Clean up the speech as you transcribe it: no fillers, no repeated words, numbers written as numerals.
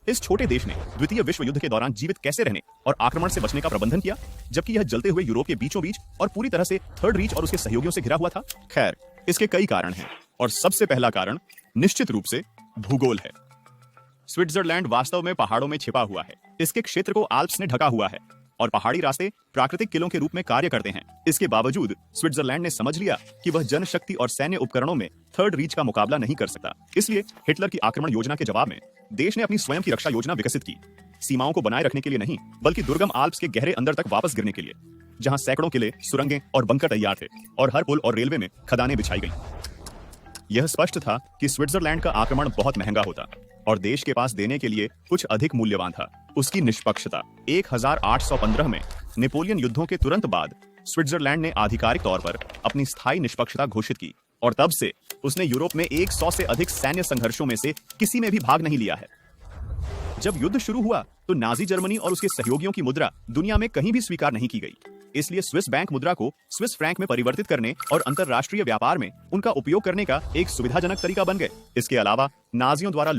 इस छोटे देश ने द्वितीय विश्व युद्ध के दौरान जीवित कैसे रहने और आक्रमण से बचने का प्रबंधन किया, जबकि यह जलते हुए यूरोप के बीचों बीच और पूरी तरह से थर्ड रीच और उसके सहयोगियों से घिरा हुआ था। खैर, इसके कई कारण हैं और सबसे पहला कारण निश्चित रूप से भूगोल है। स्विट्जरलैंड वास्तव में पहाड़ों में छिपा हुआ है। इसके क्षेत्र को आल्प्स ने ढका हुआ है और पहाड़ी रास्ते प्राकृतिक किलों के रूप में कार्य करते हैं। इसके बावजूद स्विट्जरलैंड ने समझ लिया कि वह जनशक्ति और सैन्य उपकरणों में थर्ड रीच का मुकाबला नहीं कर सकता। इसलिए हिटलर की आक्रमण योजना के जवाब में देश ने अपनी स्वयं की रक्षा योजना विकसित की, सीमाओं को बनाए रखने के लिए नहीं, बल्कि दुर्गम आल्प्स के गहरे अंदर तक वापस गिरने के लिए, जहां सैकड़ों किले, सुरंगें और बंकर तैयार थे और हर पुल और रेलवे में खदानें बिछाई गई। यह स्पष्ट था कि स्विट्जरलैंड का आक्रमण बहुत महंगा होता और देश के पास देने के लिए कुछ अधिक मूल्यवान था उसकी निष्पक्षता। 1815 में नेपोलियन युद्धों के तुरंत बाद स्विट्जरलैंड ने आधिकारिक तौर पर अपनी स्थायी निष्पक्षता घोषित की और तब से उसने यूरोप में 100 से अधिक सैन्य संघर्षों में से किसी में भी भाग नहीं लिया है। जब युद्ध शुरू हुआ तो नाजी जर्मनी और उसके सहयोगियों की मुद्रा दुनिया में कहीं भी स्वीकार नहीं की गई। इसलिए स्विस बैंक मुद्रा को स्विस फ्रैंक में परिवर्तित करने और अंतरराष्ट्रीय व्यापार में उनका उपयोग करने का एक सुविधाजनक तरीका बन गए। इसके अलावा नाजियों द्वारा